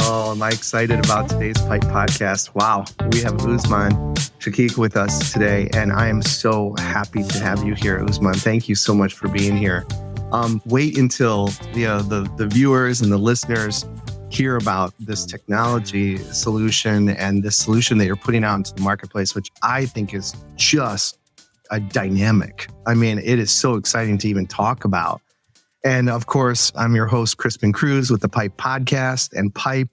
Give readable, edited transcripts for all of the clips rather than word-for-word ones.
Oh, am I excited about today's Pipe podcast. Wow. We have Usman Sheikh with us today, and I am so happy to have you here, Usman. Thank you so much for being here. Wait until the viewers and the listeners hear about this technology solution and this solution that you're putting out into the marketplace, which I think is just a dynamic. I mean, it is so exciting to even talk about. And of course, I'm your host, Crispin Cruz with the Pipe Podcast. And Pipe,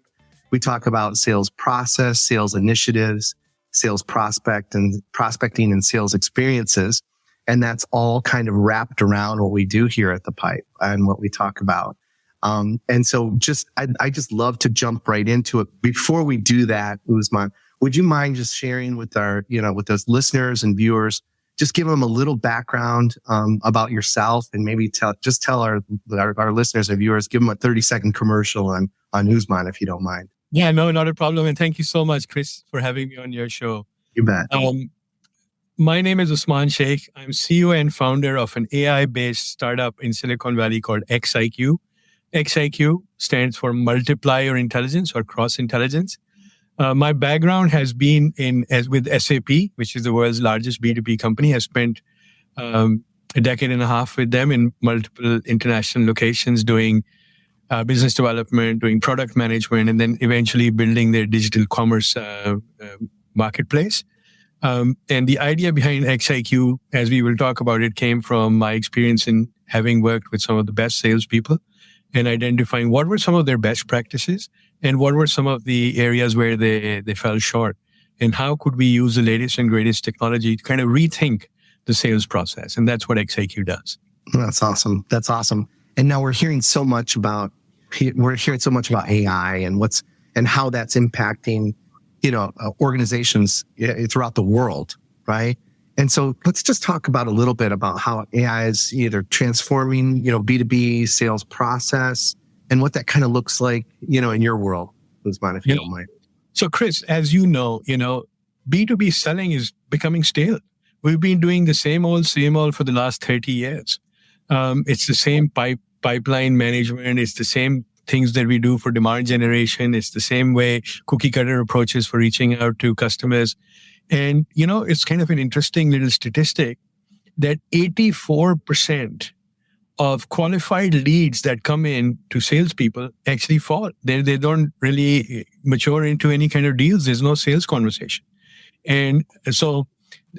we talk about sales process, sales initiatives, sales prospecting and sales experiences. And that's all kind of wrapped around what we do here at the Pipe and what we talk about. And so I just love to jump right into it. Before we do that, Usman, would you mind just sharing with with those listeners and viewers, just give them a little background about yourself, and maybe tell our listeners and viewers, give them a 30-second commercial on Usman, if you don't mind. Yeah, no, not a problem. And thank you so much, Chris, for having me on your show. You bet. My name is Usman Sheikh. I'm CEO and founder of an AI-based startup in Silicon Valley called XIQ. XIQ stands for Multiplier Intelligence or Cross Intelligence. My background has been with SAP, which is the world's largest B2B company. I spent a decade and a half with them in multiple international locations doing business development, doing product management, and then eventually building their digital commerce marketplace. And the idea behind XIQ, as we will talk about it, came from my experience in having worked with some of the best salespeople and identifying what were some of their best practices and what were some of the areas where they fell short, and how could we use the latest and greatest technology to kind of rethink the sales process. And that's what XIQ does. That's awesome. That's awesome. And now we're hearing so much about AI and how that's impacting, organizations throughout the world, right? And so let's just talk about a little bit about how AI is either transforming, B2B sales process and what that kind of looks like, in your world, Usman, if you don't mind. So Chris, as you know, B2B selling is becoming stale. We've been doing the same old for the last 30 years. It's the same pipeline management. It's the same things that we do for demand generation. It's the same way cookie cutter approaches for reaching out to customers. And, it's kind of an interesting little statistic that 84% of qualified leads that come in to salespeople actually fall. They don't really mature into any kind of deals. There's no sales conversation. And so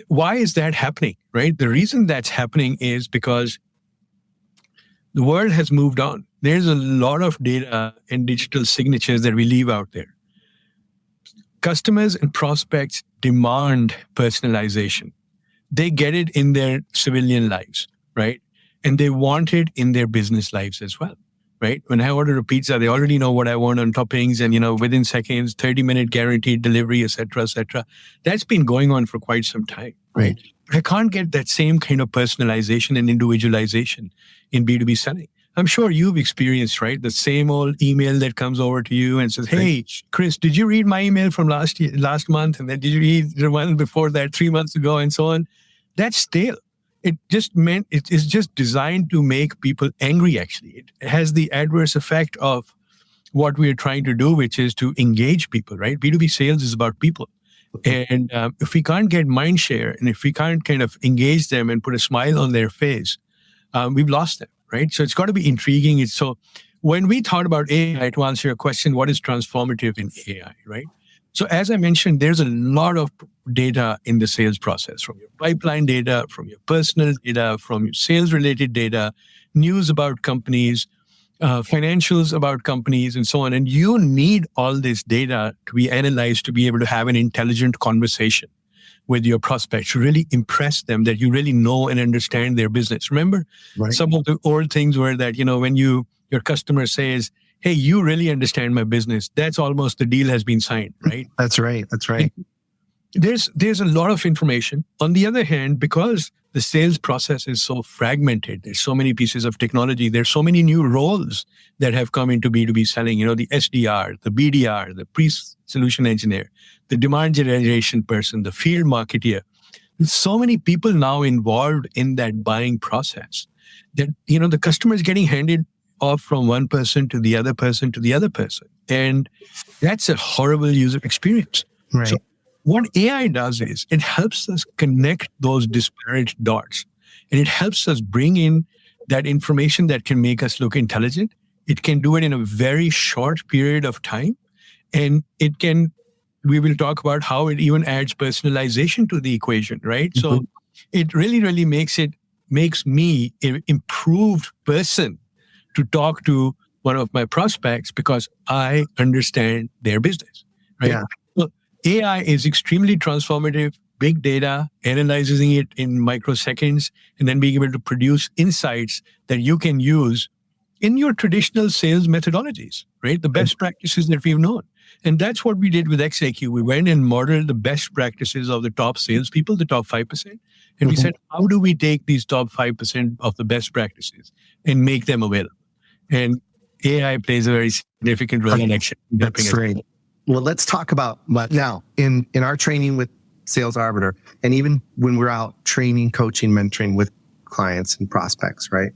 why is that happening, right? The reason that's happening is because the world has moved on. There's a lot of data and digital signatures that we leave out there. Customers and prospects demand personalization. They get it in their civilian lives, right? And they want it in their business lives as well, right? When I order a pizza, they already know what I want on toppings and, within seconds, 30-minute guaranteed delivery, et cetera, et cetera. That's been going on for quite some time, right? But I can't get that same kind of personalization and individualization in B2B selling. I'm sure you've experienced, right? The same old email that comes over to you and says, "Hey, Chris, did you read my email from last month? And then did you read the one before that 3 months ago?" and so on. That's stale. It just meant it's just designed to make people angry, actually. It has the adverse effect of what we're trying to do, which is to engage people, right? B2B sales is about people. And if we can't get mind share and if we can't kind of engage them and put a smile on their face, we've lost them, right? So it's got to be intriguing. So when we thought about AI, to answer your question, what is transformative in AI, right? So as I mentioned, there's a lot of data in the sales process, from your pipeline data, from your personal data, from your sales-related data, news about companies, financials about companies, and so on. And you need all this data to be analyzed to be able to have an intelligent conversation with your prospects, to really impress them that you really know and understand their business. Remember, Some of the old things were that, when your customer says, "Hey, you really understand my business," that's almost the deal has been signed, right? That's right. There's a lot of information. On the other hand, because the sales process is so fragmented, there's so many pieces of technology, there's so many new roles that have come into B2B selling, the SDR, the BDR, the pre-solution engineer, the demand generation person, the field marketeer. There's so many people now involved in that buying process that, the customer is getting handed off from one person to the other person to the other person. And that's a horrible user experience. Right. So what AI does is it helps us connect those disparate dots, and it helps us bring in that information that can make us look intelligent. It can do it in a very short period of time. And we will talk about how it even adds personalization to the equation, right? Mm-hmm. So it really makes me an improved person to talk to one of my prospects because I understand their business, right? Yeah. So AI is extremely transformative. Big data, analyzing it in microseconds, and then being able to produce insights that you can use in your traditional sales methodologies, right? The best practices that we've known. And that's what we did with XIQ. We went and modeled the best practices of the top salespeople, the top 5%. And we said, how do we take these top 5% of the best practices and make them available? And AI plays a very significant role in helping That's us. great. Well, let's talk about now in our training with Sales Arbiter, and even when we're out training, coaching, mentoring with clients and prospects, right?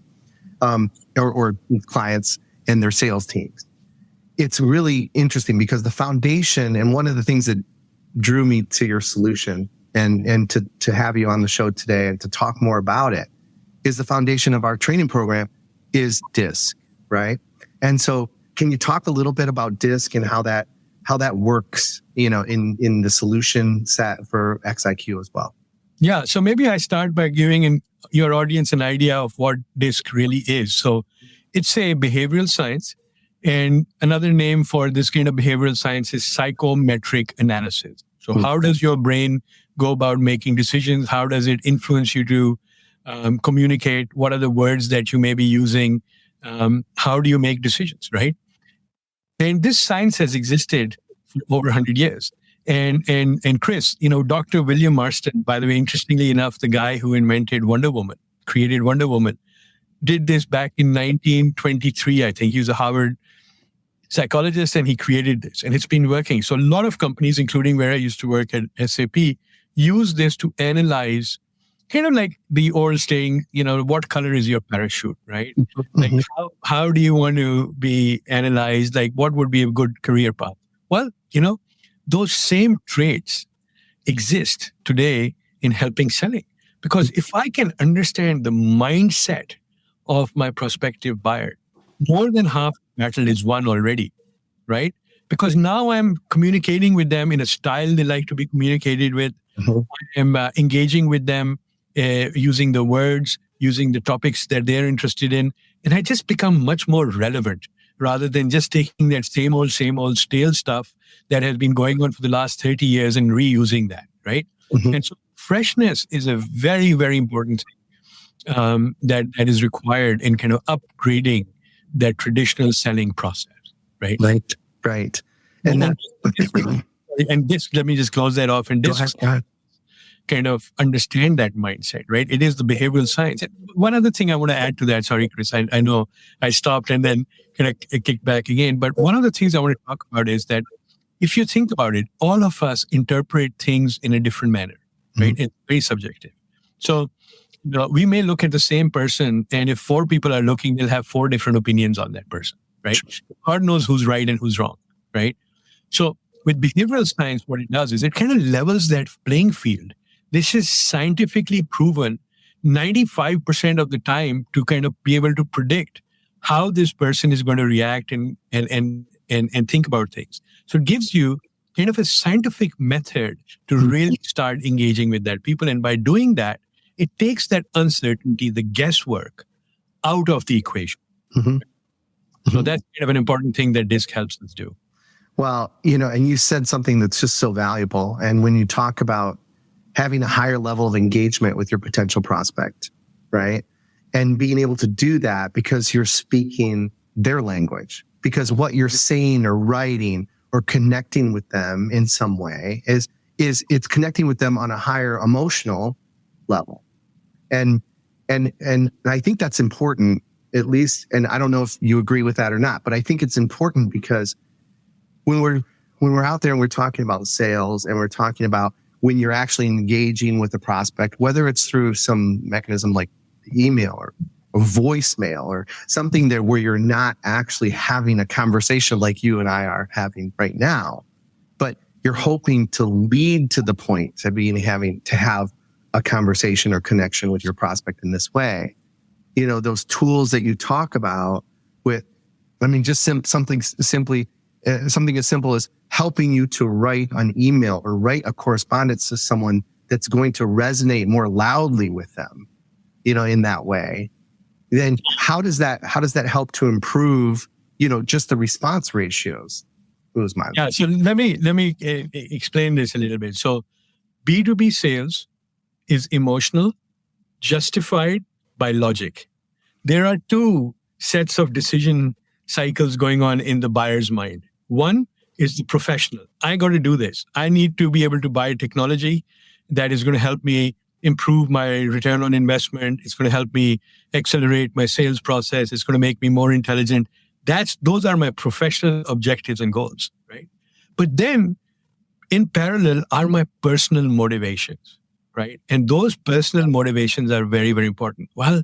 Or clients and their sales teams. It's really interesting because the foundation, and one of the things that drew me to your solution and to have you on the show today and to talk more about it, is the foundation of our training program is DISC, right? And so can you talk a little bit about DISC and how that works, in the solution set for XIQ as well? Yeah. So maybe I start by giving your audience an idea of what DISC really is. So it's a behavioral science, and another name for this kind of behavioral science is psychometric analysis. So how does your brain go about making decisions? How does it influence you to communicate? What are the words that you may be using? How do you make decisions, right? And this science has existed for over 100 years. And Chris, Dr. William Marston, by the way, interestingly enough, the guy who invented Wonder Woman, created Wonder Woman, did this back in 1923, I think. He was a Harvard psychologist, and he created this. And it's been working. So a lot of companies, including where I used to work at SAP, use this to analyze, kind of like the old saying, what color is your parachute, right? Like how do you want to be analyzed? Like what would be a good career path? Well, those same traits exist today in helping selling. Because if I can understand the mindset of my prospective buyer, more than half the battle is won already, right? Because now I'm communicating with them in a style they like to be communicated with. I'm engaging with them using the words, using the topics that they're interested in. And I just become much more relevant rather than just taking that same old stale stuff that has been going on for the last 30 years and reusing that, right? And so freshness is a very, very important thing that is required in kind of upgrading that traditional selling process, right? Right. And this, let me just close that off. And this kind of understand that mindset, right? It is the behavioral science. One other thing I want to add to that, sorry, Chris, I know I stopped and then kind of kicked back again. But one of the things I want to talk about is that if you think about it, all of us interpret things in a different manner, right? It's very subjective. So we may look at the same person, and if 4 people are looking, they'll have 4 different opinions on that person, right? God knows who's right and who's wrong, right? So with behavioral science, what it does is it kind of levels that playing field. This is scientifically proven 95% of the time to kind of be able to predict how this person is going to react and think about things. So it gives you kind of a scientific method to really start engaging with that people. And by doing that, it takes that uncertainty, the guesswork, out of the equation. So that's kind of an important thing that DISC helps us do. Well, and you said something that's just so valuable. And when you talk about having a higher level of engagement with your potential prospect, right? And being able to do that because you're speaking their language, because what you're saying or writing or connecting with them in some way is it's connecting with them on a higher emotional level. And I think that's important, at least, and I don't know if you agree with that or not, but I think it's important because when we're out there and we're talking about sales and we're talking about when you're actually engaging with a prospect, whether it's through some mechanism like email voicemail or something there where you're not actually having a conversation like you and I are having right now, but you're hoping to lead to the point of having to have a conversation or connection with your prospect in this way. Those tools that you talk about with, just something as simple as helping you to write an email or write a correspondence to someone that's going to resonate more loudly with them, in that way. Then how does that help to improve, just the response ratios? Usman? Yeah. So let me explain this a little bit. So B2B sales is emotional, justified by logic. There are two sets of decision cycles going on in the buyer's mind. One is the professional. I got to do this. I need to be able to buy technology that is going to help me improve my return on investment. It's going to help me accelerate my sales process. It's going to make me more intelligent. Those are my professional objectives and goals, right? But then in parallel are my personal motivations, right? And those personal motivations are very, very important. Well,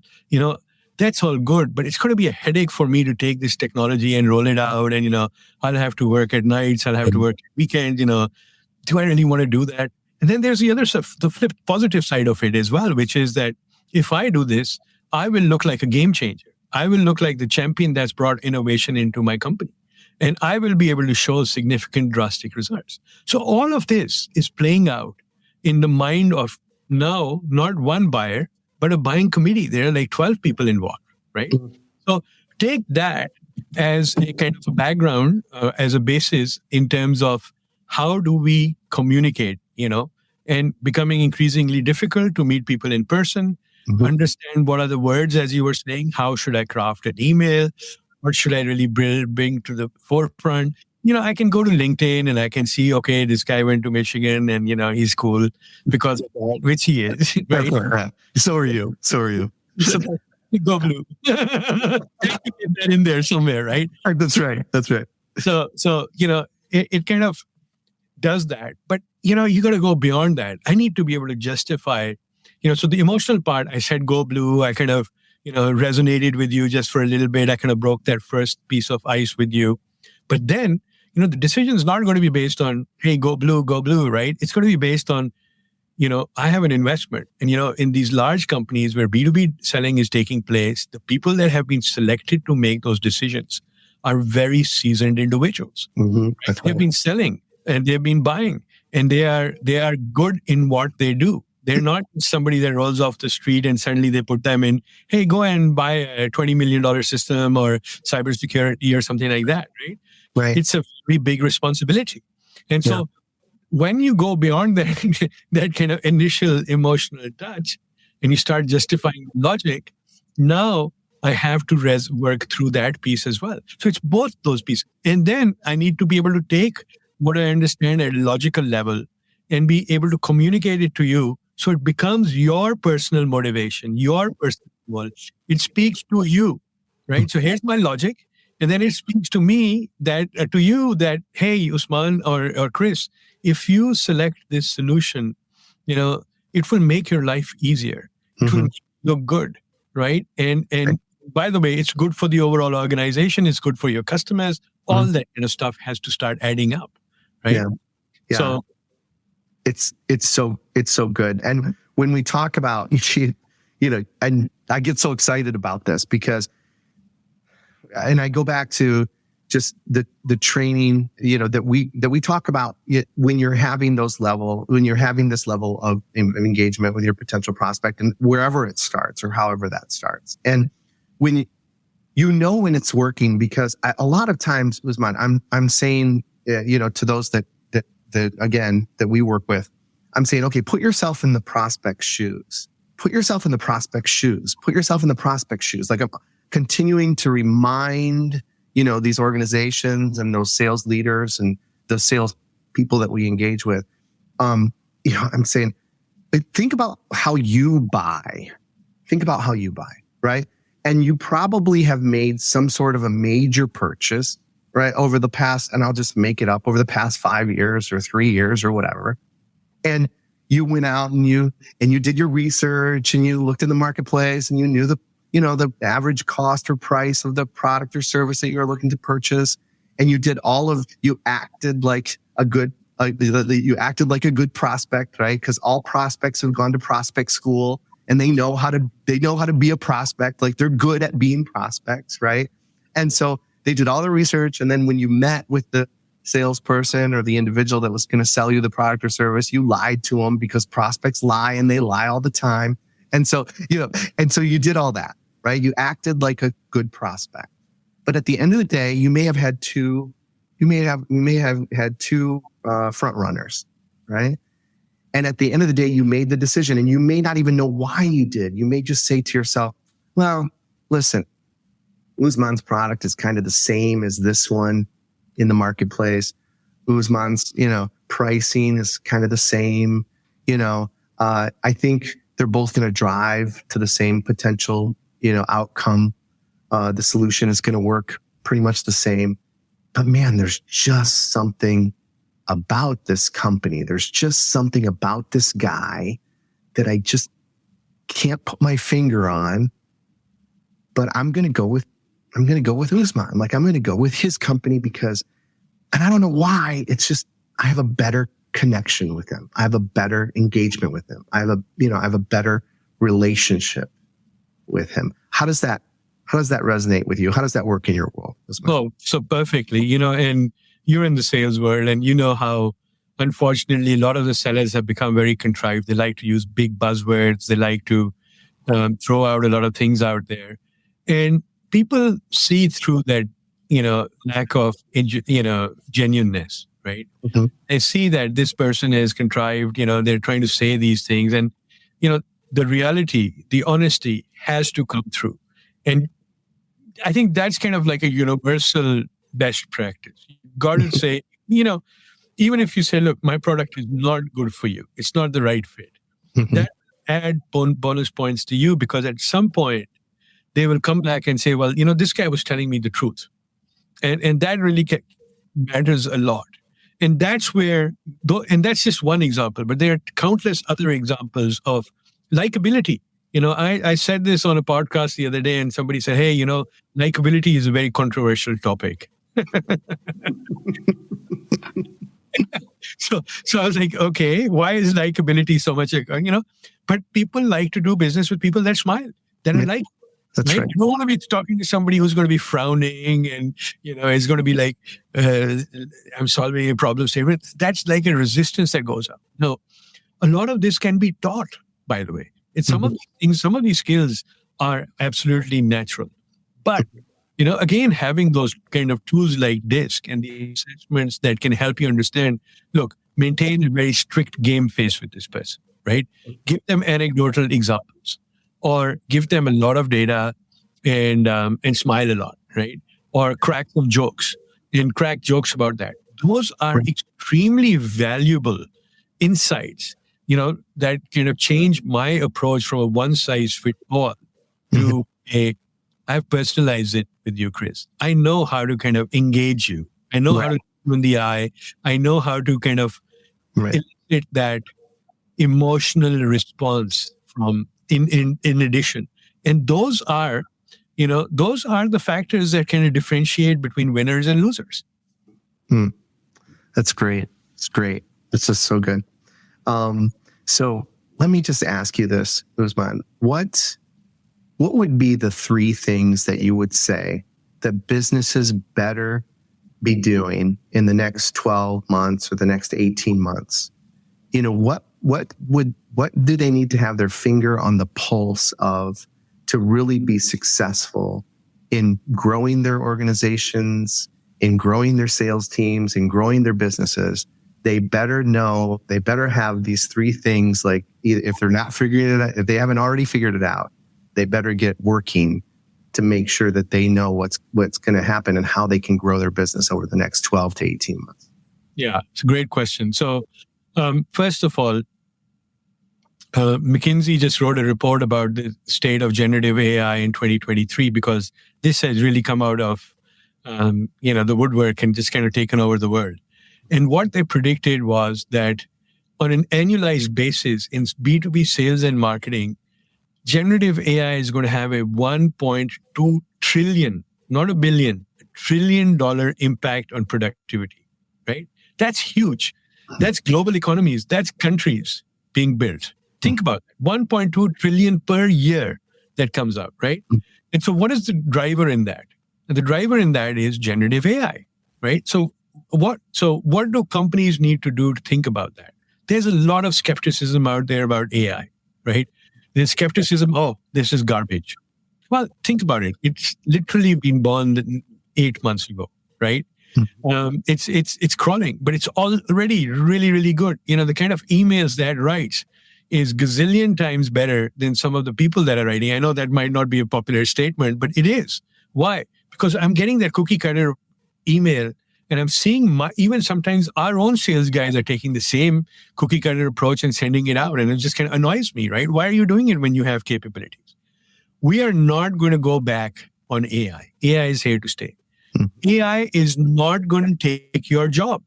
that's all good, but it's going to be a headache for me to take this technology and roll it out. And, I'll have to work at nights. I'll have to work weekends. Do I really want to do that? And then there's the other stuff, the flip positive side of it as well, which is that if I do this, I will look like a game changer. I will look like the champion that's brought innovation into my company. And I will be able to show significant, drastic results. So all of this is playing out in the mind of now not one buyer, but a buying committee. There are like 12 people involved, right? Mm-hmm. So take that as a kind of a background, as a basis in terms of how do we communicate, and becoming increasingly difficult to meet people in person, mm-hmm. understand what are the words, as you were saying, how should I craft an email? What should I really bring to the forefront? I can go to LinkedIn and I can see, okay, this guy went to Michigan and, he's cool because of that, which he is, right? So are you. So go blue. Get that in there somewhere, right? That's right. So it kind of does that. But, you got to go beyond that. I need to be able to justify, so the emotional part, I said, go blue. I kind of, resonated with you just for a little bit. I kind of broke that first piece of ice with you. But then, the decision is not going to be based on, hey, go blue, right? It's going to be based on, I have an investment. And, in these large companies where B2B selling is taking place, the people that have been selected to make those decisions are very seasoned individuals. Mm-hmm. Right? They've been selling and they've been buying and they are good in what they do. They're not somebody that rolls off the street and suddenly they put them in, hey, go and buy a $20 million system or cybersecurity or something like that, right? Right. It's a very big responsibility. And so when you go beyond that kind of initial emotional touch and you start justifying logic, now I have to work through that piece as well. So it's both those pieces. And then I need to be able to take what I understand at a logical level and be able to communicate it to you. So it becomes your personal motivation, your personal goal. It speaks to you, right? So here's my logic. And then it speaks to me to you that, hey, Usman or Chris, if you select this solution, it will make your life easier. It will look good, right? And by the way, it's good for the overall organization. It's good for your customers. All that kind of stuff has to start adding up, right? Yeah. So it's so good. And when we talk about, and I get so excited about this because, and I go back to just the training, that we talk about when you're having this level of engagement with your potential prospect and wherever it starts or however that starts. And when when it's working, because a lot of times, Usman, I'm saying, to those that we work with, I'm saying, okay, put yourself in the prospect's shoes. Put yourself in the prospect's shoes. Put yourself in the prospect's shoes. Like I'm continuing to remind, these organizations and those sales leaders and the sales people that we engage with. I'm saying, think about how you buy. Think about how you buy, right? And you probably have made some sort of a major purchase, right? Over the past, and I'll just make it up, over the past 5 years or 3 years or whatever. And you went out and you did your research and you looked in the marketplace and you knew the average cost or price of the product or service that you're looking to purchase. And you acted like a good prospect, right? Because all prospects have gone to prospect school and they know how to be a prospect. Like they're good at being prospects, right? And so they did all the research. And then when you met with the salesperson or the individual that was going to sell you the product or service, you lied to them because prospects lie and they lie all the time. And so, you did all that, right? You acted like a good prospect. But at the end of the day, you may have had two front runners, right? And at the end of the day, you made the decision and you may not even know why you did. You may just say to yourself, well, listen, Usman's product is kind of the same as this one in the marketplace. Usman's, pricing is kind of the same. I think they're both going to drive to the same potential, outcome. The solution is going to work pretty much the same. But man, there's just something about this company. There's just something about this guy that I just can't put my finger on. But I'm going to go with Usman. Like I'm going to go with his company because, and I don't know why, it's just, I have a better connection with him. I have a better engagement with him. I have a better relationship with him. How does that resonate with you? How does that work in your world? Oh, so perfectly, and you're in the sales world and you know how, unfortunately, a lot of the sellers have become very contrived. They like to use big buzzwords. They like to throw out a lot of things out there. And people see through that, lack of, genuineness, right? Mm-hmm. They see that this person is contrived, they're trying to say these things. And, the reality, the honesty has to come through. And I think that's kind of like a universal best practice. You got to say, even if you say, look, my product is not good for you, it's not the right fit, that add bonus points to you because at some point they will come back and say, well, this guy was telling me the truth. And that really matters a lot. And that's where, and that's just one example, but there are countless other examples of likability. I said this on a podcast the other day and somebody said, hey, likability is a very controversial topic. So I was like, okay, why is likability so much, but people like to do business with people that smile, that are like, that's right. You don't want to be talking to somebody who's going to be frowning and, is going to be like, I'm solving a problem statement. That's like a resistance that goes up. No, a lot of this can be taught, by the way. It's some of these things, some of these skills are absolutely natural. But, again, having those kind of tools like DISC and the assessments that can help you understand, look, maintain a very strict game face with this person, right? Give them anecdotal examples or give them a lot of data and smile a lot, right? Or crack some jokes and crack jokes about that. Those are extremely valuable insights that kind of change my approach from a one-size-fits-all to I've personalized it with you, Chris. I know how to kind of engage you. I know how to look you in the eye. I know how to kind of elicit that emotional response from in addition. And those are the factors that kind of differentiate between winners and losers. That's great. It's great. It's just so good. So let me just ask you this, Usman. What would be the three things that you would say that businesses better be doing in the next 12 months or the next 18 months? What do they need to have their finger on the pulse of to really be successful in growing their organizations, in growing their sales teams, in growing their businesses? They better have these three things. Like if they're not figuring it out, if they haven't already figured it out, they better get working to make sure that they know what's going to happen and how they can grow their business over the next 12 to 18 months. Yeah, it's a great question. So first of all, McKinsey just wrote a report about the state of generative AI in 2023 because this has really come out of the woodwork and just kind of taken over the world. And what they predicted was that on an annualized basis in B2B sales and marketing, generative AI is going to have a 1.2 trillion, not a billion, $1 trillion impact on productivity, right? That's huge. That's global economies. That's countries being built. Think about it. 1.2 trillion per year that comes out, right? And so what is the driver in that? And the driver in that is generative AI, right? So what do companies need to do to think about that? There's a lot of skepticism out there about AI, right? There's skepticism, oh, this is garbage. Well, think about it. It's literally been born 8 months ago, right? It's crawling, but it's already really, really good. The kind of emails that writes is gazillion times better than some of the people that are writing. I know that might not be a popular statement, but it is. Why? Because I'm getting that cookie cutter email, and I'm seeing even sometimes our own sales guys are taking the same cookie cutter approach and sending it out. And it just kind of annoys me, right? Why are you doing it when you have capabilities? We are not going to go back on AI. AI is here to stay. AI is not going to take your job.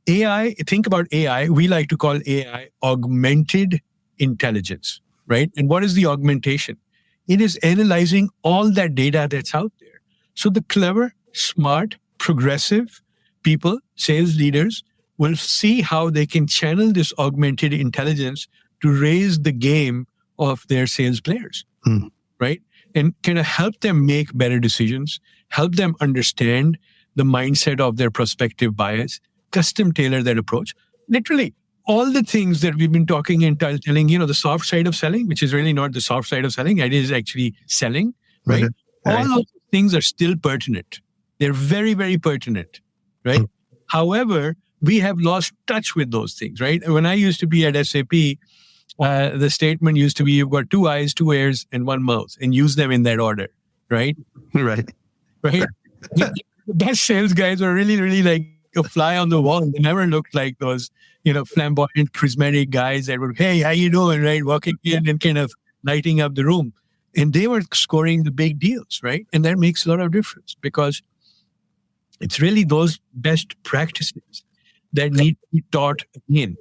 AI, think about AI, we like to call AI augmented intelligence, right? And what is the augmentation? It is analyzing all that data that's out there. So the clever, smart, progressive people, sales leaders, will see how they can channel this augmented intelligence to raise the game of their sales players, right? And kind of help them make better decisions, help them understand the mindset of their prospective buyers, custom tailor that approach. Literally, all the things that we've been talking and telling, the soft side of selling, which is really not the soft side of selling, it is actually selling, right? All those things are still pertinent. They're very, very pertinent, right? However, we have lost touch with those things, right? When I used to be at SAP, the statement used to be, you've got 2 eyes, 2 ears, and 1 mouth, and use them in that order, right? Right. The best sales guys are really, really like a fly on the wall. They never looked like those, flamboyant, charismatic guys that were, hey, how you doing, right? Walking in and kind of lighting up the room. And they were scoring the big deals, right? And that makes a lot of difference because it's really those best practices that need to be taught again,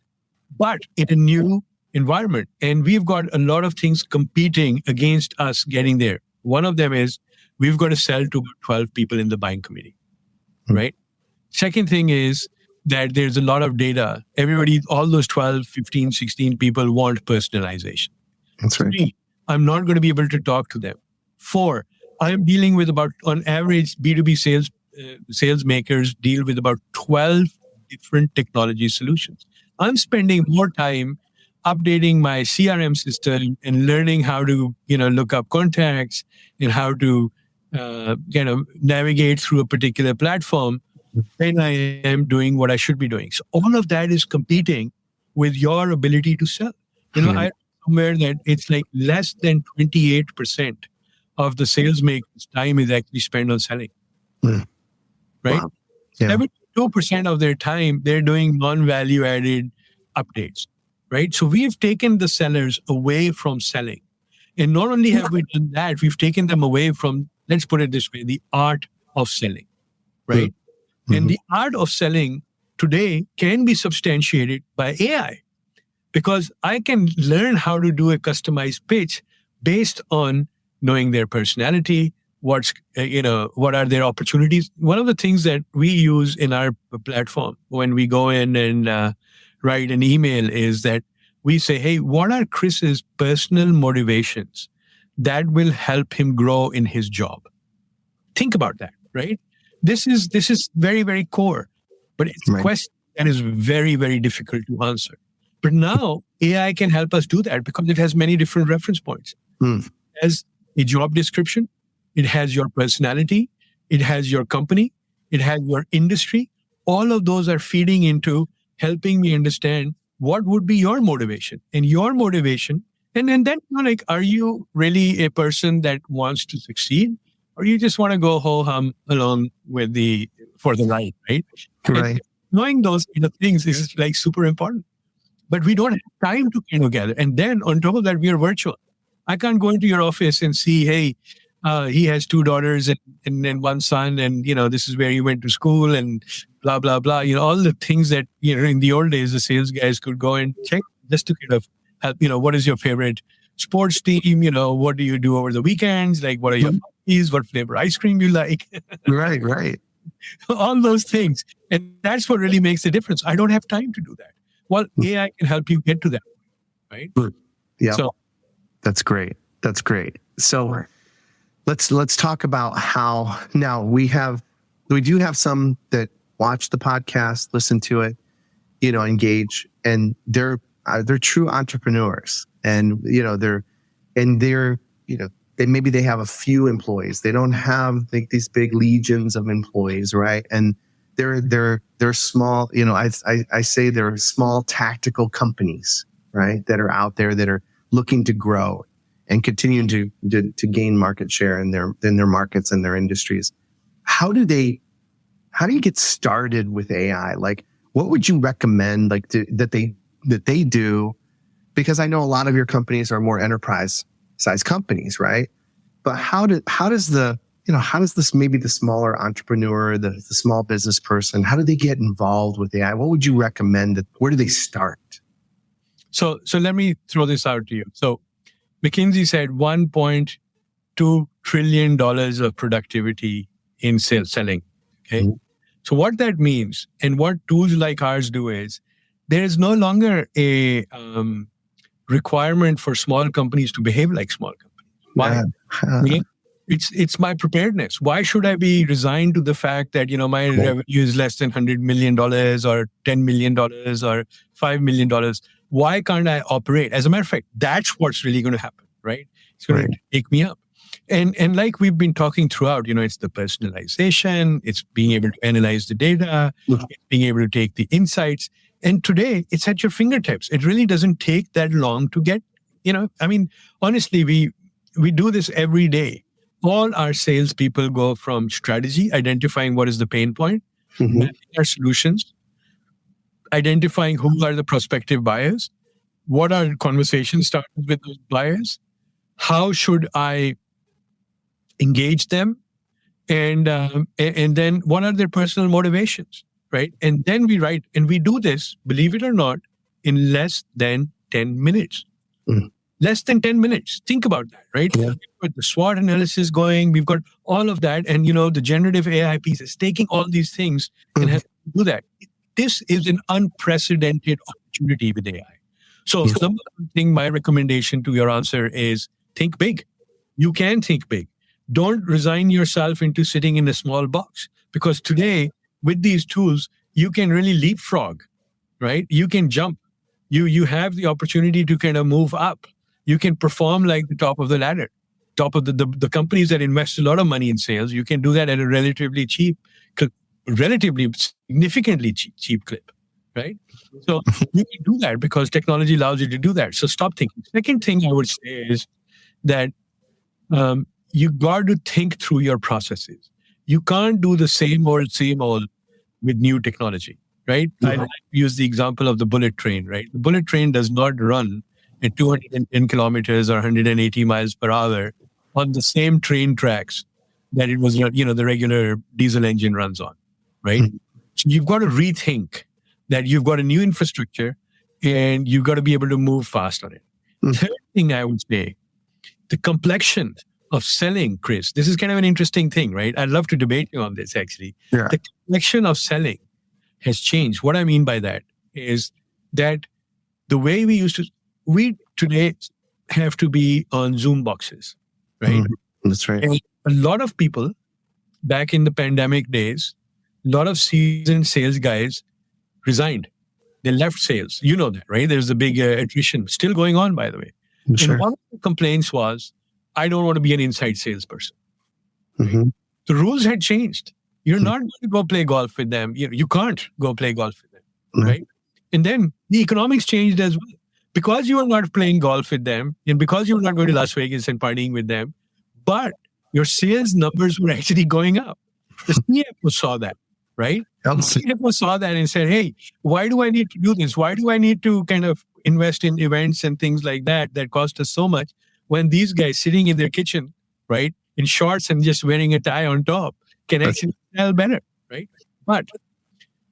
but in a new environment. And we've got a lot of things competing against us getting there. One of them is we've got to sell to 12 people in the buying committee, right? Second thing is that there's a lot of data. Everybody, all those 12, 15, 16 people want personalization. That's right. 3, I'm not going to be able to talk to them. 4, I'm dealing with about, on average, B2B sales makers deal with about 12 different technology solutions. I'm spending more time updating my CRM system and learning how to, look up contacts and how to, navigate through a particular platform than I am doing what I should be doing. So all of that is competing with your ability to sell. I read somewhere that it's like less than 28% of the sales maker's time is actually spent on selling. Right? Wow. Yeah. 72% of their time, they're doing non-value added updates, right? So we've taken the sellers away from selling. And not only have we done that, we've taken them away from, let's put it this way, the art of selling, right? And the art of selling today can be substantiated by AI because I can learn how to do a customized pitch based on knowing their personality, what are their opportunities. One of the things that we use in our platform when we go in and write an email is that we say, hey, what are Chris's personal motivations that will help him grow in his job? Think about that, right? This is very, very core, but it's a question that is very, very difficult to answer. But now AI can help us do that because it has many different reference points. It has a job description. It has your personality. It has your company. It has your industry. All of those are feeding into helping me understand what would be your motivation and your motivation. And then like, are you really a person that wants to succeed? Or you just want to go home alone for the ride, right? Right. And knowing those things is like super important. But we don't have time to gather. And then on top of that, we are virtual. I can't go into your office and see, hey, he has 2 daughters and then 1 son, and this is where he went to school and blah blah blah. All the things that in the old days the sales guys could go and check just to kind of help. What is your favorite sports team, what do you do over the weekends? Like, what are your hobbies? What flavor ice cream you like? Right. All those things. And that's what really makes the difference. I don't have time to do that. Well, AI can help you get to that, right? Yeah. So that's great. So let's talk about how now we do have some that watch the podcast, listen to it, engage, and they're true entrepreneurs, and maybe they have a few employees. They don't have like these big legions of employees, right? And they're small. I say they're small tactical companies, right? That are out there that are looking to grow and continuing to gain market share in their markets and their industries. How do you get started with AI? Like, what would you recommend that they do? Because I know a lot of your companies are more enterprise size companies, right? But how does this, maybe the smaller entrepreneur, the small business person, how do they get involved with AI? What would you recommend? Where do they start? So let me throw this out to you. So McKinsey said $1.2 trillion of productivity in selling. Okay. Mm-hmm. So what that means and what tools like ours do is there is no longer a requirement for small companies to behave like small companies. Why? Okay? It's my preparedness. Why should I be resigned to the fact that, my revenue is less than $100 million or $10 million or $5 million? Why can't I operate? As a matter of fact, that's what's really going to happen, right? It's going to take me up. And like we've been talking throughout, it's the personalization, it's being able to analyze the data, it's being able to take the insights. And today, it's at your fingertips. It really doesn't take that long to get, honestly, we do this every day. All our salespeople go from strategy, identifying what is the pain point, mapping our solutions, identifying who are the prospective buyers, what are conversations started with those buyers, how should I engage them, and then what are their personal motivations, right? And then we write, and we do this, believe it or not, in less than 10 minutes. Less than 10 minutes. Think about that, right? Yeah. We've got the SWOT analysis going. We've got all of that. And, the generative AI piece is taking all these things and has to do that. This is an unprecedented opportunity with AI. So number one thing, my recommendation to your answer is think big. You can think big. Don't resign yourself into sitting in a small box, because today with these tools, you can really leapfrog, right? You can jump. You have the opportunity to kind of move up. You can perform like the top of the ladder, top of the companies that invest a lot of money in sales. You can do that at a relatively significantly cheap clip, right? So you can do that because technology allows you to do that. So stop thinking. Second thing I would say is that you got to think through your processes. You can't do the same old with new technology, right? I like to use the example of the bullet train, right? The bullet train does not run at 210 kilometers or 180 miles per hour on the same train tracks that it was, the regular diesel engine runs on, right? So you've got to rethink that you've got a new infrastructure and you've got to be able to move fast on it. Third thing I would say, the complexion of selling, Chris, this is kind of an interesting thing, right? I'd love to debate you on this, actually. Yeah. The complexion of selling has changed. What I mean by that is that the way we today have to be on Zoom boxes, right? That's right. And a lot of people back in the pandemic days, a lot of seasoned sales guys resigned. They left sales. You know that, right? There's a big attrition still going on, by the way. Sure. And one of the complaints was, I don't want to be an inside salesperson. The rules had changed. You're not going to go play golf with them. You can't go play golf with them, right? And then the economics changed as well. Because you are not playing golf with them, and because you're not going to Las Vegas and partying with them, but your sales numbers were actually going up. The CFO saw that, right? The CFO saw that and said, hey, why do I need to do this? Why do I need to kind of invest in events and things like that cost us so much when these guys sitting in their kitchen, right, in shorts and just wearing a tie on top can actually sell better, right? But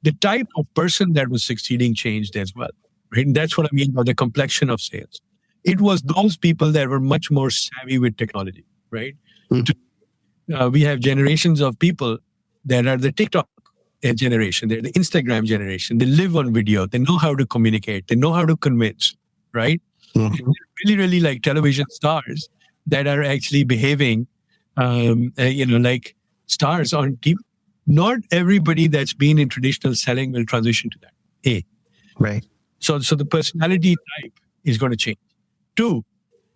the type of person that was succeeding changed as well. Right? And that's what I mean by the complexion of sales. It was those people that were much more savvy with technology, right? We have generations of people that are the TikTok generation, they're the Instagram generation. They live on video. They know how to communicate. They know how to convince, right? And they're really, really like television stars that are actually behaving, like stars on TV. Not everybody that's been in traditional selling will transition to that. A. Right. So the personality type is going to change. 2,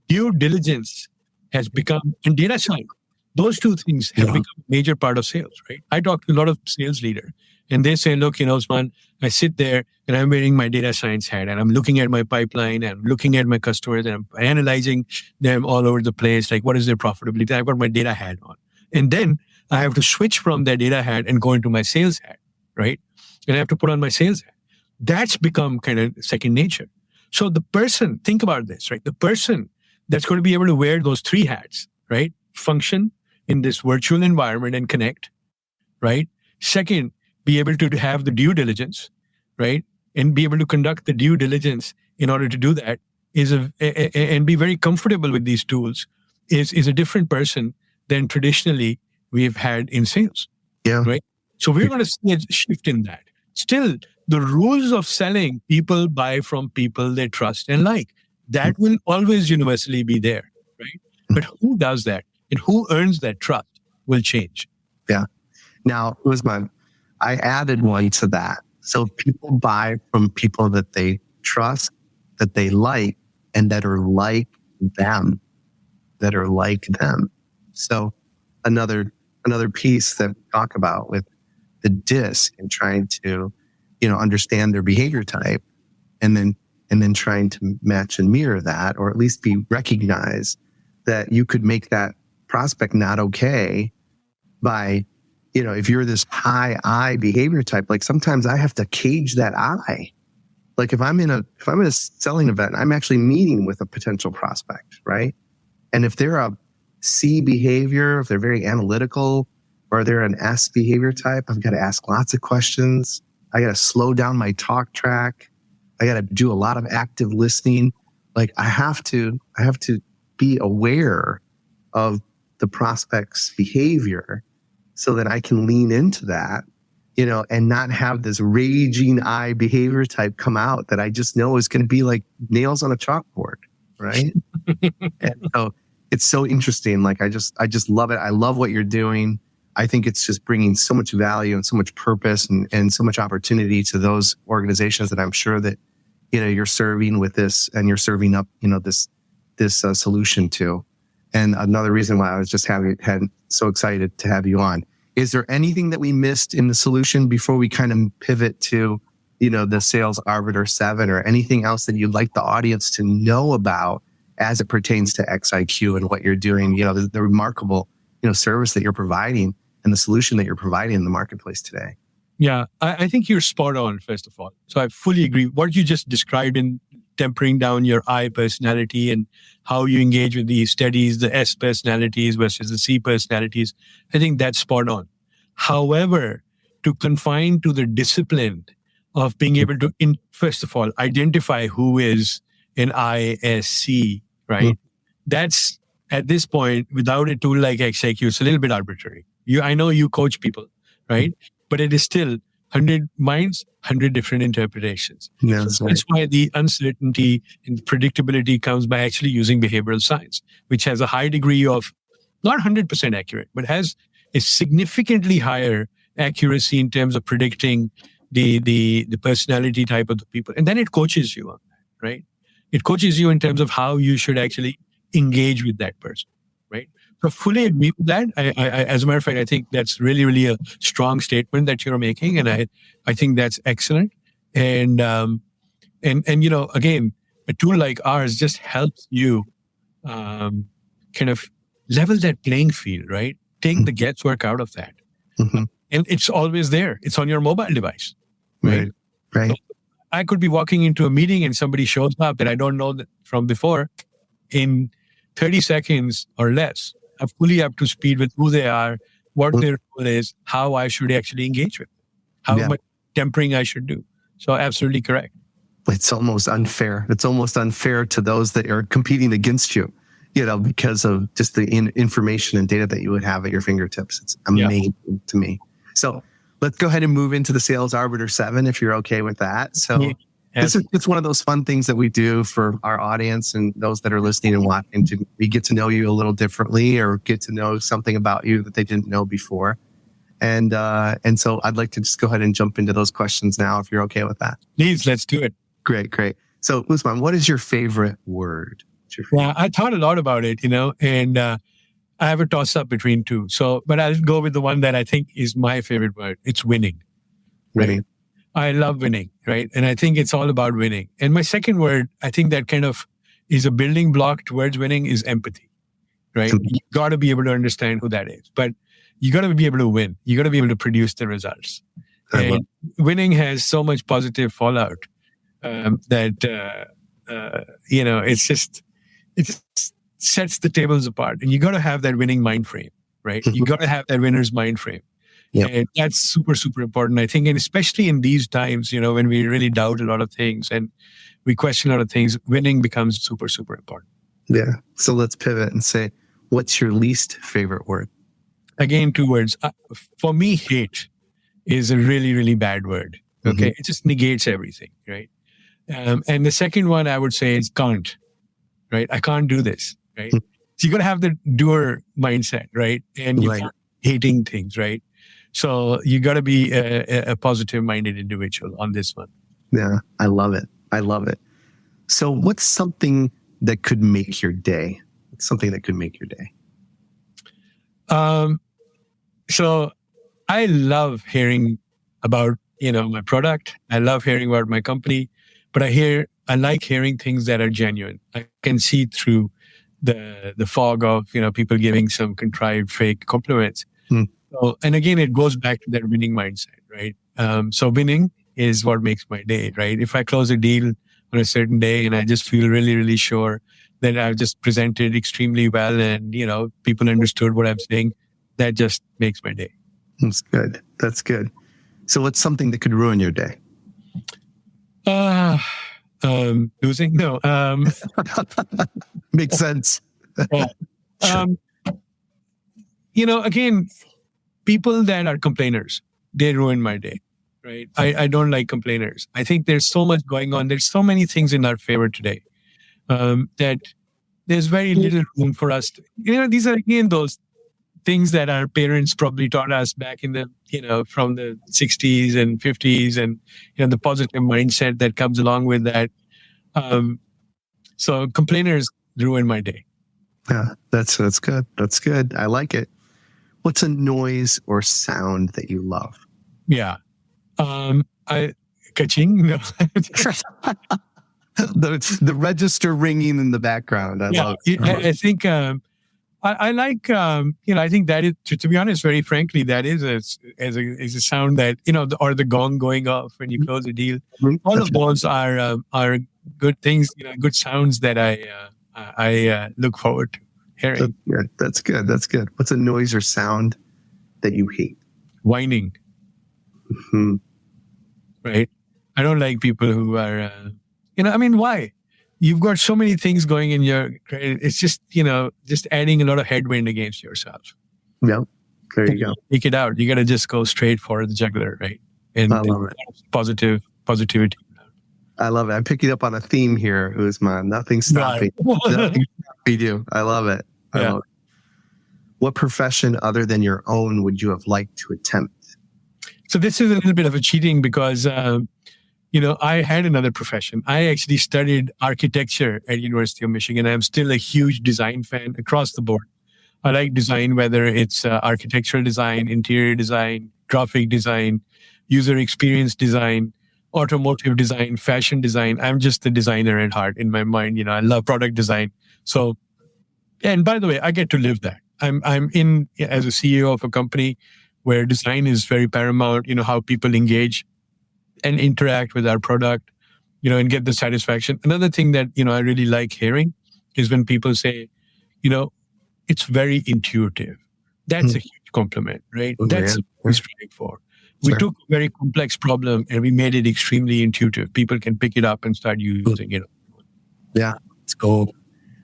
due diligence has become, and data science, those two things have become a major part of sales, right? I talk to a lot of sales leaders and they say, look, Usman, I sit there and I'm wearing my data science hat and I'm looking at my pipeline and I'm looking at my customers and I'm analyzing them all over the place. Like, what is their profitability? I've got my data hat on. And then I have to switch from that data hat and go into my sales hat, right? And I have to put on my sales hat. That's become kind of second nature. So the person, think about this, right? The person that's going to be able to wear those 3 hats, right? Function in this virtual environment and connect, right? Second, be able to have the due diligence, right? And be able to conduct the due diligence in order to do that and be very comfortable with these tools is a different person than traditionally we've had in sales, right? So we're going to see a shift in that. Still, the rules of selling, people buy from people they trust and like. That will always universally be there, right? But who does that and who earns that trust will change. Yeah. Now, Usman, I added one to that. So people buy from people that they trust, that they like, and that are like them. So another piece that we talk about with the DISC and trying to, understand their behavior type and then trying to match and mirror that, or at least be recognized that you could make that prospect not okay by, if you're this high I behavior type, like sometimes I have to cage that I. Like if I'm in a selling event, I'm actually meeting with a potential prospect, right? And if they're a C behavior, if they're very analytical, or they're an S behavior type, I've got to ask lots of questions. I got to slow down my talk track. I got to do a lot of active listening. Like I have to be aware of the prospect's behavior so that I can lean into that, and not have this raging I behavior type come out that I just know is going to be like nails on a chalkboard, right? And so it's so interesting. Like I just love it. I love what you're doing. I think it's just bringing so much value and so much purpose and so much opportunity to those organizations that I'm sure that, you're serving with this and you're serving up, this solution to. And another reason why I was just so excited to have you on. Is there anything that we missed in the solution before we kind of pivot to, the Sales Arbiter 7 or anything else that you'd like the audience to know about as it pertains to XIQ and what you're doing, the remarkable, service that you're providing and the solution that you're providing in the marketplace today? Yeah, I think you're spot on, first of all. So I fully agree. What you just described in tempering down your I personality and how you engage with the studies, the S personalities versus the C personalities, I think that's spot on. However, to confine to the discipline of being able to, first of all, identify who is an ISC, right? That's, at this point, without a tool like XIQ, it's a little bit arbitrary. I know you coach people, right? But it is still 100 minds, 100 different interpretations. Yeah, so that's why the uncertainty and predictability comes by actually using behavioral science, which has a high degree of, not 100% accurate, but has a significantly higher accuracy in terms of predicting the personality type of the people. And then it coaches you on that, right? It coaches you in terms of how you should actually engage with that person, right? So fully agree with that. I, as a matter of fact, I think that's really, really a strong statement that you're making, and I think that's excellent. And again, a tool like ours just helps you kind of level that playing field, right? Take the guesswork out of that, and it's always there. It's on your mobile device, right? Right. So I could be walking into a meeting and somebody shows up that I don't know from before. In 30 seconds or less, I'm fully up to speed with who they are, what their role is, how I should actually engage with them, how much tempering I should do. So absolutely correct. it's almost unfair. It's almost unfair to those that are competing against you, because of just the information and data that you would have at your fingertips. It's amazing to me. So let's go ahead and move into the Sales Arbiter 7, if you're okay with that. So this is just one of those fun things that we do for our audience and those that are listening and watching. We get to know you a little differently, or get to know something about you that they didn't know before. And so I'd like to just go ahead and jump into those questions now, if you're okay with that. Please, let's do it. Great. So Usman, what is your favorite word? Yeah, I thought a lot about it, and I have a toss up between two. But I'll go with the one that I think is my favorite word. It's winning. Winning. I love winning, right? And I think it's all about winning. And my second word, I think that kind of is a building block towards winning, is empathy, right? You got to be able to understand who that is, but you got to be able to win. You got to be able to produce the results. And winning has so much positive fallout that it just sets the tables apart. And you got to have that winning mind frame, right? You got to have that winner's mind frame. Yep. And that's super, super important, I think. And especially in these times, when we really doubt a lot of things and we question a lot of things, winning becomes super, super important. Yeah. So let's pivot and say, what's your least favorite word? Again, two words. For me, hate is a really, really bad word. Okay. It just negates everything, right? And the second one I would say is can't, right? I can't do this, right? So you got to have the doer mindset, right? And you can't hating things, right? So you got to be a positive-minded individual on this one. Yeah, I love it. So what's something that could make your day? What's something that could make your day? So I love hearing about, my product. I love hearing about my company, but I like hearing things that are genuine. I can see through the fog of, people giving some contrived fake compliments. So, and again, it goes back to that winning mindset, right? So winning is what makes my day, right? If I close a deal on a certain day and I just feel really, really sure that I've just presented extremely well and, people understood what I'm saying, that just makes my day. That's good. So what's something that could ruin your day? Losing? No. Makes sense. Again, people that are complainers, they ruin my day, right? I don't like complainers. I think there's so much going on. There's so many things in our favor today that there's very little room for us to, these are again those things that our parents probably taught us back in the, from the 60s and 50s and, the positive mindset that comes along with that. So complainers ruin my day. Yeah, that's good. That's good. I like it. What's a noise or sound that you love? Yeah. Ka-ching? No. the register ringing in the background. I love it. I think, I like, I think that is, to be honest, very frankly, that is a sound that, or the gong going off when you close a deal. All of those are good things, good sounds that I look forward to hearing. That's good. What's a noise or sound that you hate? Whining. Right? I don't like people who are, why? You've got so many things going in it's just, just adding a lot of headwind against yourself. Yep. There you go. Take it out. You got to just go straight for the jugular, right? And I love it. Positivity. I love it. I'm picking up on a theme here, Usman. Nothing stopping. Nothing stopping you. I love it. I love it. What profession other than your own would you have liked to attempt? So this is a little bit of a cheating because, I had another profession. I actually studied architecture at University of Michigan. I'm still a huge design fan across the board. I like design, whether it's architectural design, interior design, graphic design, user experience design, automotive design, fashion design. I'm just a designer at heart in my mind. I love product design. So, and by the way, I get to live that. I'm in as a CEO of a company where design is very paramount, how people engage and interact with our product, and get the satisfaction. Another thing that, I really like hearing is when people say, it's very intuitive. That's a huge compliment, right? That's what we strive for. We Sure. took a very complex problem and we made it extremely intuitive. People can pick it up and start using it. Yeah, it's gold.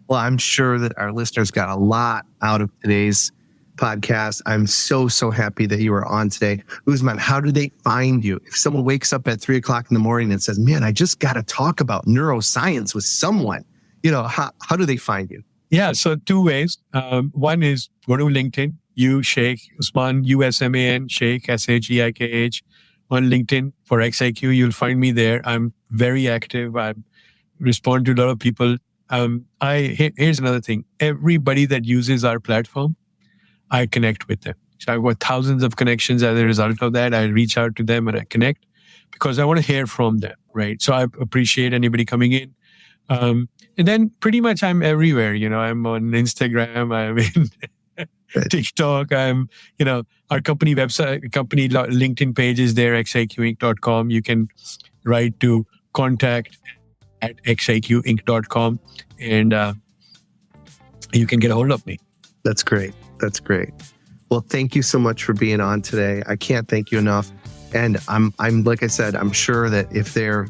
Well, I'm sure that our listeners got a lot out of today's podcast. I'm so happy that you were on today. Usman, how do they find you? If someone wakes up at 3:00 in the morning and says, man, I just got to talk about neuroscience with someone, how do they find you? Yeah, so two ways. One is go to LinkedIn, Sheikh, Usman, USMAN, Sheikh, SHEIKH on LinkedIn for XIQ. You'll find me there. I'm very active. I respond to a lot of people. Here's another thing. Everybody that uses our platform, I connect with them. So I've got thousands of connections as a result of that. I reach out to them and I connect because I want to hear from them, right? So I appreciate anybody coming in. And then pretty much I'm everywhere. I'm on Instagram. I'm in TikTok. I'm, our company website, company LinkedIn page is there, xiqinc.com. You can write to contact@xiqinc.com and you can get a hold of me. That's great. That's great. Well, thank you so much for being on today. I can't thank you enough. And I'm like I said, I'm sure that if there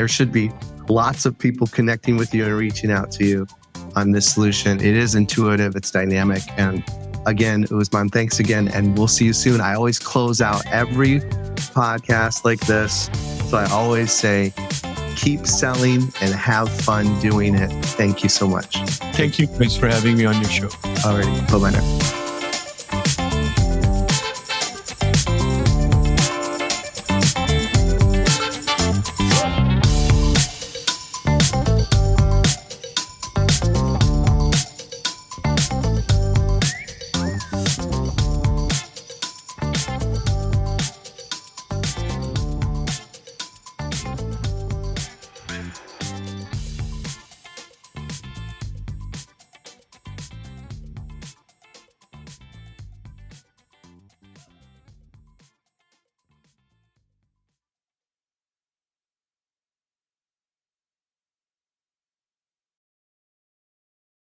should be lots of people connecting with you and reaching out to you on this solution. It is intuitive, it's dynamic. And again, Usman, thanks again. And we'll see you soon. I always close out every podcast like this. So I always say, keep selling and have fun doing it. Thank you so much. Thank you, Chris, for having me on your show. All right. Bye-bye now.